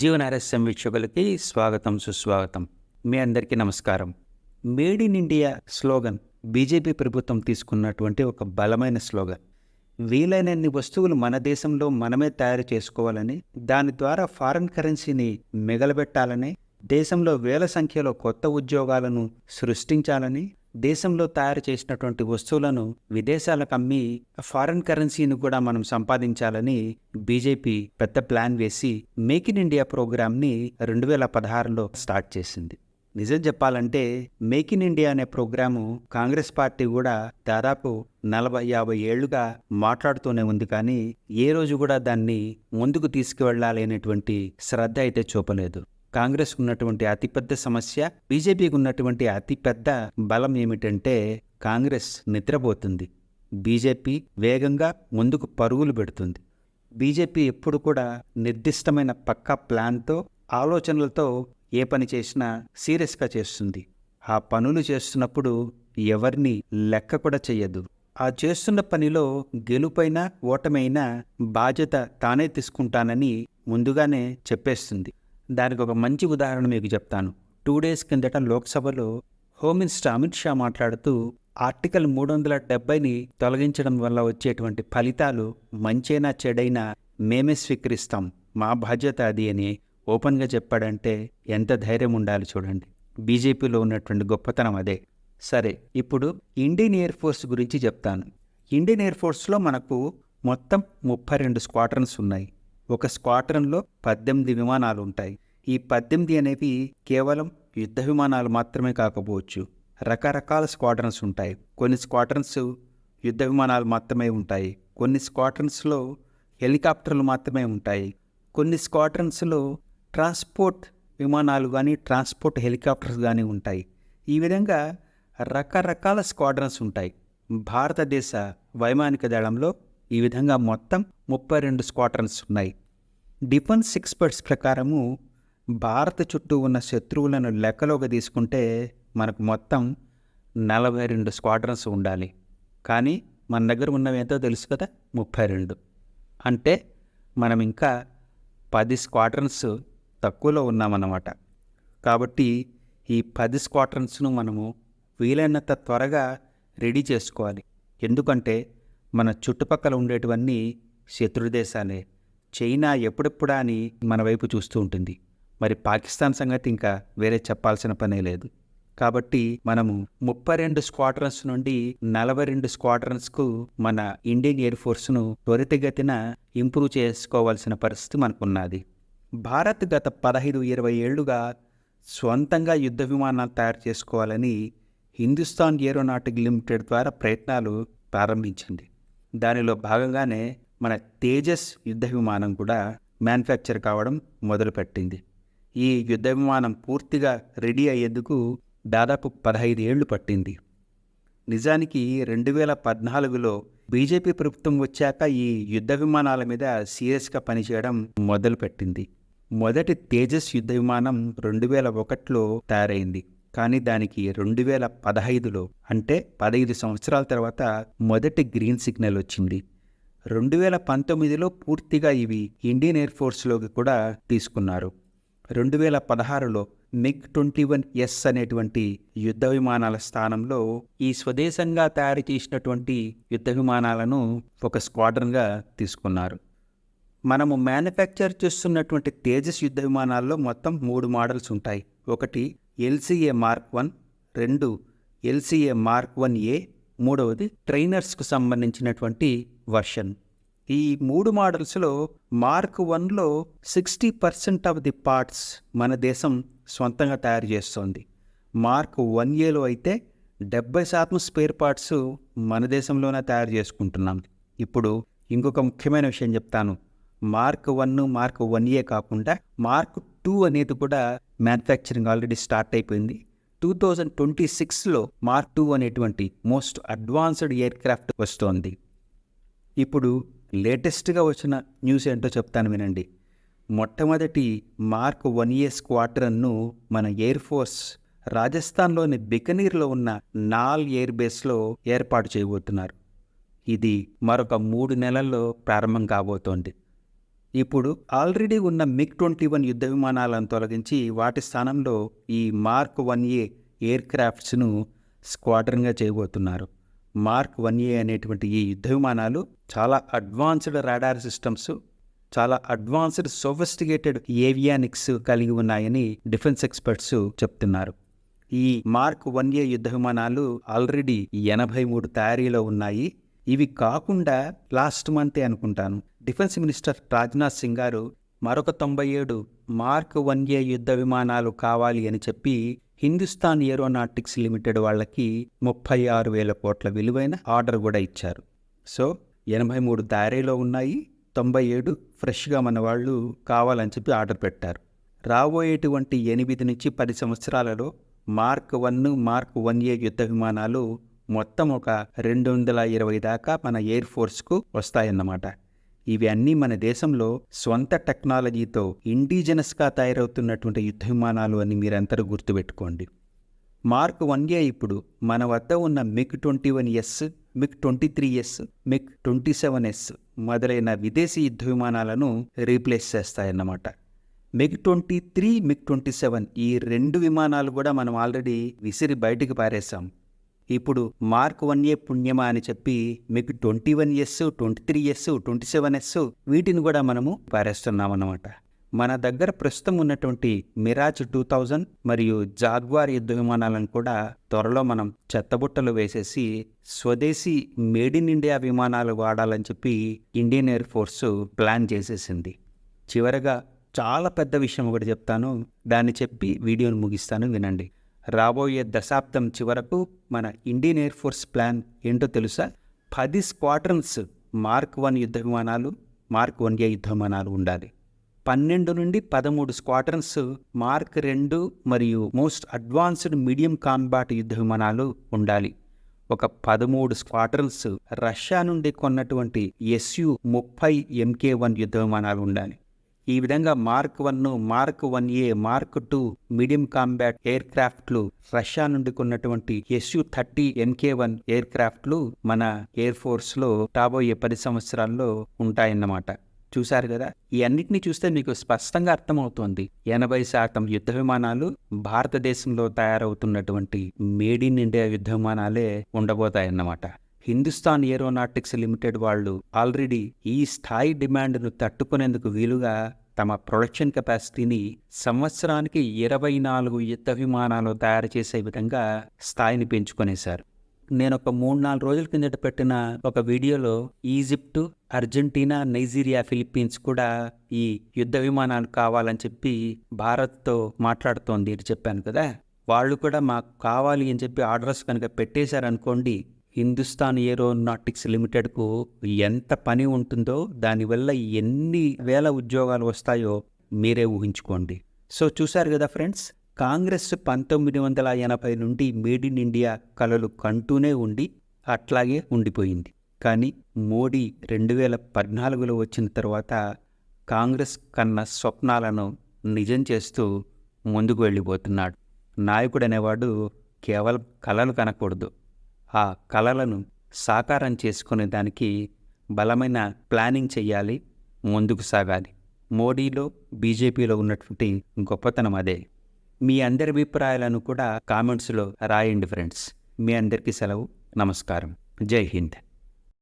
జీవన రహస్యం వీక్షకులకి స్వాగతం సుస్వాగతం. మీ అందరికీ నమస్కారం. Made in India slogan BJP ప్రభుత్వం తీసుకున్నటువంటి ఒక బలమైన స్లోగన్. వీలైనన్ని వస్తువులు మన దేశంలో మనమే తయారు చేసుకోవాలని, దాని ద్వారా ఫారిన్ కరెన్సీని మిగలబెట్టాలని, దేశంలో వేల సంఖ్యలో కొత్త ఉద్యోగాలను సృష్టించాలని, దేశంలో తయారు చేసినటువంటి వస్తువులను విదేశాలకు అమ్మి ఫారిన్ కరెన్సీని కూడా మనం సంపాదించాలని బీజేపీ పెద్ద ప్లాన్ వేసి మేక్ ఇన్ ఇండియా ప్రోగ్రామ్ని 2016లో స్టార్ట్ చేసింది. నిజం చెప్పాలంటే మేక్ ఇన్ ఇండియా అనే ప్రోగ్రాము కాంగ్రెస్ పార్టీ కూడా దాదాపు 40-50 ఏళ్లుగా మాట్లాడుతూనే ఉంది, కానీ ఏ రోజు కూడా దాన్ని ముందుకు తీసుకువెళ్ళాలి అనేటువంటి శ్రద్ధ అయితే చూపలేదు. కాంగ్రెస్ ఉన్నటువంటి అతిపెద్ద సమస్య, బీజేపీకి ఉన్నటువంటి అతిపెద్ద బలం ఏమిటంటే కాంగ్రెస్ నిద్రపోతుంది, బీజేపీ వేగంగా ముందుకు పరుగులు పెడుతుంది. బీజేపీ ఎప్పుడు కూడా నిర్దిష్టమైన పక్కా ప్లాన్తో, ఆలోచనలతో ఏ పని చేసినా సీరియస్గా చేస్తుంది. ఆ పనులు చేస్తున్నప్పుడు ఎవరిని లెక్క కూడా చెయ్యదు. ఆ చేస్తున్న పనిలో గెలుపైనా ఓటమైనా బాధ్యత తానే తీసుకుంటానని ముందుగానే చెప్పేస్తుంది. దానికి ఒక మంచి ఉదాహరణ మీకు చెప్తాను. 2 days కిందట లోక్సభలో హోమ్ మినిస్టర్ అమిత్ షా మాట్లాడుతూ ఆర్టికల్ 370ని తొలగించడం వల్ల వచ్చేటువంటి ఫలితాలు మంచైనా చెడైనా మేమే స్వీకరిస్తాం, మా బాధ్యత అది అని ఓపెన్గా చెప్పాడంటే ఎంత ధైర్యం ఉండాలి చూడండి. బీజేపీలో ఉన్నటువంటి గొప్పతనం అదే. సరే, ఇప్పుడు ఇండియన్ ఎయిర్ ఫోర్స్ గురించి చెప్తాను. ఇండియన్ ఎయిర్ ఫోర్స్లో మనకు మొత్తం 32 స్క్వాడ్రన్స్ ఉన్నాయి. ఒక స్క్వాడ్రన్లో 18 విమానాలు ఉంటాయి. ఈ 18 అనేవి కేవలం యుద్ధ విమానాలు మాత్రమే కాకపోవచ్చు, రకరకాల స్క్వాడ్రన్స్ ఉంటాయి. కొన్ని స్క్వాడ్రన్స్ యుద్ధ విమానాలు మాత్రమే ఉంటాయి, కొన్ని స్క్వాడ్రన్స్లో హెలికాప్టర్లు మాత్రమే ఉంటాయి, కొన్ని స్క్వాడ్రన్స్లో ట్రాన్స్పోర్ట్ విమానాలు కానీ ట్రాన్స్పోర్ట్ హెలికాప్టర్స్ కానీ ఉంటాయి. ఈ విధంగా రకరకాల స్క్వాడ్రన్స్ ఉంటాయి. భారతదేశ వైమానిక దళంలో ఈ విధంగా మొత్తం 32 స్క్వాడ్రన్స్ ఉన్నాయి. డిఫెన్స్ ఎక్స్పర్ట్స్ ప్రకారము భారత చుట్టూ ఉన్న శత్రువులను లెక్కలోకి తీసుకుంటే మనకు మొత్తం 42 స్క్వాడ్రన్స్ ఉండాలి. కానీ మన దగ్గర ఉన్నవి ఎంతో తెలుసు కదా, 32. అంటే మనం ఇంకా 10 స్క్వాడ్రన్స్ తక్కువలో ఉన్నామన్నమాట. కాబట్టి ఈ 10 స్క్వాడ్రన్స్ను మనము వీలైనంత త్వరగా రెడీ చేసుకోవాలి. ఎందుకంటే మన చుట్టుపక్కల ఉండేటివన్నీ శత్రుదేశాలే. చైనా ఎప్పుడెప్పుడా అని మన వైపు చూస్తూ ఉంటుంది. మరి పాకిస్తాన్ సంగతి ఇంకా వేరే చెప్పాల్సిన పనే లేదు. కాబట్టి మనము 32 స్క్వాడ్రన్స్ నుండి 42 స్క్వాడ్రన్స్కు మన ఇండియన్ ఎయిర్ ఫోర్స్ను త్వరితగతిన ఇంప్రూవ్ చేసుకోవాల్సిన పరిస్థితి మనకున్నది. భారత్ గత 15-20 ఏళ్లుగా స్వంతంగా యుద్ధ విమానాలు తయారు చేసుకోవాలని హిందుస్థాన్ ఏరోనాటిక్ లిమిటెడ్ ద్వారా ప్రయత్నాలు ప్రారంభించింది. దానిలో భాగంగానే మన తేజస్ యుద్ధ విమానం కూడా మ్యానుఫ్యాక్చర్ కావడం మొదలుపెట్టింది. ఈ యుద్ధ విమానం పూర్తిగా రెడీ అయ్యేందుకు దాదాపు 15 ఏళ్లు పట్టింది. నిజానికి 2014లో బీజేపీ ప్రభుత్వం వచ్చాక ఈ యుద్ధ విమానాల మీద సీరియస్గా పనిచేయడం మొదలుపెట్టింది. మొదటి తేజస్ యుద్ధ విమానం 2001లో తయారైంది. కానీ దానికి 2015లో అంటే 15 సంవత్సరాల తర్వాత మొదటి గ్రీన్ సిగ్నల్ వచ్చింది. 2019లో పూర్తిగా ఇవి ఇండియన్ ఎయిర్ ఫోర్స్లోకి కూడా తీసుకున్నారు. 2016లో MiG-21S అనేటువంటి యుద్ధ విమానాల స్థానంలో ఈ స్వదేశంగా తయారు చేసినటువంటి యుద్ధ విమానాలను ఒక స్క్వాడ్రన్గా తీసుకున్నారు. మనము మ్యానుఫ్యాక్చర్ చేస్తున్నటువంటి తేజస్ యుద్ధ విమానాల్లో మొత్తం 3 మోడల్స్ ఉంటాయి. ఒకటి LCA Mark 1, 2 LCA Mark 1A, మూడవది ట్రైనర్స్కు సంబంధించినటువంటి వర్షన్. ఈ 3 మోడల్స్లో మార్క్ 1లో 60% ఆఫ్ ది పార్ట్స్ మన దేశం స్వంతంగా తయారు చేస్తోంది. మార్క్ 1Aలో అయితే 70% స్పేర్ పార్ట్స్ మన దేశంలోనే తయారు చేసుకుంటున్నాం. ఇప్పుడు ఇంకొక ముఖ్యమైన విషయం చెప్తాను. మార్క్ 1, మార్క్ 1A కాకుండా మార్క్ 2 అనేది కూడా మ్యానుఫ్యాక్చరింగ్ ఆల్రెడీ స్టార్ట్ అయిపోయింది. 2026లో మార్క్ 2 అనేటువంటి మోస్ట్ అడ్వాన్స్డ్ ఎయిర్ క్రాఫ్ట్ వస్తోంది. ఇప్పుడు లేటెస్ట్గా వచ్చిన న్యూస్ ఏంటో చెప్తాను వినండి. మొట్టమొదటి మార్క్ 1A స్క్వాడ్రన్ను మన ఎయిర్ ఫోర్స్ రాజస్థాన్లోని బికనీర్లో ఉన్న నాల్ ఎయిర్ బేస్లో ఏర్పాటు చేయబోతున్నారు. ఇది మరొక 3 నెలల్లో ప్రారంభం కాబోతోంది. ఇప్పుడు ఆల్రెడీ ఉన్న MiG-21 యుద్ధ విమానాలను తొలగించి వాటి స్థానంలో ఈ మార్క్ 1A ఎయిర్ క్రాఫ్ట్స్ను స్క్వాడ్రన్గా చేయబోతున్నారు. మార్క్ 1A అనేటువంటి ఈ యుద్ధ విమానాలు చాలా అడ్వాన్స్డ్ రాడార్ సిస్టమ్స్, చాలా అడ్వాన్స్డ్ సోఫిస్టికేటెడ్ ఏవియానిక్స్ కలిగి ఉన్నాయని డిఫెన్స్ ఎక్స్పర్ట్స్ చెప్తున్నారు. ఈ మార్క్ 1A యుద్ధ విమానాలు ఆల్రెడీ 83 తయారీలో ఉన్నాయి. ఇవి కాకుండా లాస్ట్ మంతే అనుకుంటాను డిఫెన్స్ మినిస్టర్ రాజ్నాథ్ సింగ్ గారు మరొక 97 మార్క్ 1A యుద్ధ విమానాలు కావాలి అని చెప్పి హిందుస్థాన్ ఏరోనాటిక్స్ లిమిటెడ్ వాళ్ళకి 36,000 కోట్ల విలువైన ఆర్డర్ కూడా ఇచ్చారు. సో 83 తయారీలో ఉన్నాయి, 97 ఫ్రెష్గా మన వాళ్ళు కావాలని చెప్పి ఆర్డర్ పెట్టారు. రాబోయేటువంటి 8 నుంచి 10 సంవత్సరాలలో మార్క్ 1, మార్క్ 1A యుద్ధ విమానాలు మొత్తం ఒక 220 దాకా మన ఎయిర్ ఫోర్స్కు వస్తాయన్నమాట. ఇవి అన్నీ మన దేశంలో స్వంత టెక్నాలజీతో ఇండిజినస్గా తయారవుతున్నటువంటి యుద్ధ విమానాలు అని మీరందరూ గుర్తుపెట్టుకోండి. మార్క్ 1A ఇప్పుడు మన వద్ద ఉన్న MiG-21S, MiG-23S, MiG-27S మొదలైన విదేశీ యుద్ధ విమానాలను రీప్లేస్ చేస్తాయన్నమాట. MiG-23, MiG-27 ఈ 2 విమానాలు కూడా మనం ఆల్రెడీ విసిరి బయటికి పారేశాం. ఇప్పుడు మార్క్ 1A పుణ్యమా అని చెప్పి MiG-21S, 23S, 27S వీటిని కూడా మనము పారేస్తున్నాం అన్నమాట. మన దగ్గర ప్రస్తుతం ఉన్నటువంటి మిరాజ్ 2000 మరియు జాగ్వార్ యుద్ధ విమానాలను కూడా త్వరలో మనం చెత్తబుట్టలు వేసేసి స్వదేశీ మేడ్ ఇన్ ఇండియా విమానాలు వాడాలని చెప్పి ఇండియన్ ఎయిర్ ఫోర్స్ ప్లాన్ చేసేసింది. చివరగా చాలా పెద్ద విషయం ఒకటి చెప్తాను, దాన్ని చెప్పి వీడియోను ముగిస్తాను, వినండి. రాబోయే దశాబ్దం చివరకు మన ఇండియన్ ఎయిర్ ఫోర్స్ ప్లాన్ ఏంటో తెలుసా? 10 స్క్వాడ్రన్స్ మార్క్ 1 యుద్ధ విమానాలు, మార్క్ 1A యుద్ధ విమానాలు ఉండాలి. 12 నుండి 13 స్క్వాడ్రన్స్ మార్క్ 2 మరియు మోస్ట్ అడ్వాన్స్డ్ మీడియం కాంబాట్ యుద్ధ విమానాలు ఉండాలి. ఒక 13 స్క్వాడ్రన్స్ రష్యా నుండి కొన్నటువంటి Su-30 Mk1 యుద్ధ విమానాలు ఉండాలి. ఈ విధంగా mark 1, mark 1A, mark 2 medium combat air క్రాఫ్ట్లు రష్యా నుండి కొన్నటువంటి Su-30 Mk1 ఎయిర్ క్రాఫ్ట్లు మన ఎయిర్ ఫోర్స్లో రాబోయే 10 సంవత్సరాల్లో ఉంటాయన్నమాట. చూశారు కదా, ఈ అన్నిటినీ చూస్తే మీకు స్పష్టంగా అర్థమవుతోంది 80% యుద్ధ విమానాలు భారతదేశంలో తయారవుతున్నటువంటి మేడ్ ఇన్ ఇండియా యుద్ధ విమానాలే ఉండబోతాయన్నమాట. హిందుస్థాన్ ఏరోనాటిక్స్ లిమిటెడ్ వాళ్ళు ఆల్రెడీ ఈ స్థాయి డిమాండ్ను తట్టుకునేందుకు వీలుగా తమ ప్రొడక్షన్ కెపాసిటీని సంవత్సరానికి 24 యుద్ధ విమానాలు తయారు చేసే విధంగా స్థాయిని పెంచుకునేశారు. నేను ఒక 3-4 రోజుల కిందట పెట్టిన ఒక వీడియోలో ఈజిప్టు, అర్జెంటీనా, నైజీరియా, ఫిలిప్పీన్స్ కూడా ఈ యుద్ధ విమానాలు కావాలని చెప్పి భారత్తో మాట్లాడుతోంది అని చెప్పాను కదా. వాళ్ళు కూడా మాకు కావాలి అని చెప్పి ఆర్డర్స్ కనుక పెట్టేశారనుకోండి, హిందుస్థాన్ ఏరోనాటిక్స్ లిమిటెడ్కు ఎంత పని ఉంటుందో, దానివల్ల ఎన్ని వేల ఉద్యోగాలు వస్తాయో మీరే ఊహించుకోండి. సో చూశారు కదా ఫ్రెండ్స్, కాంగ్రెస్ 1980 నుండి మేడ్ ఇన్ ఇండియా కలలు కంటూనే ఉండి అట్లాగే ఉండిపోయింది. కానీ మోడీ 2014లో వచ్చిన తర్వాత కాంగ్రెస్ కన్న స్వప్నాలను నిజం చేస్తూ ముందుకు వెళ్ళిపోతున్నాడు. నాయకుడు అనేవాడు కేవలం కలలు కనకూడదు, ఆ కలలను సాకారం చేసుకునే దానికి బలమైన ప్లానింగ్ చెయ్యాలి, ముందుకు సాగాలి. మోడీలో, బీజేపీలో ఉన్నటువంటి గొప్పతనం అదే. మీ అందరి అభిప్రాయాలను కూడా కామెంట్స్లో రాయండి ఫ్రెండ్స్. మీ అందరికీ సెలవు. నమస్కారం. జై హింద్.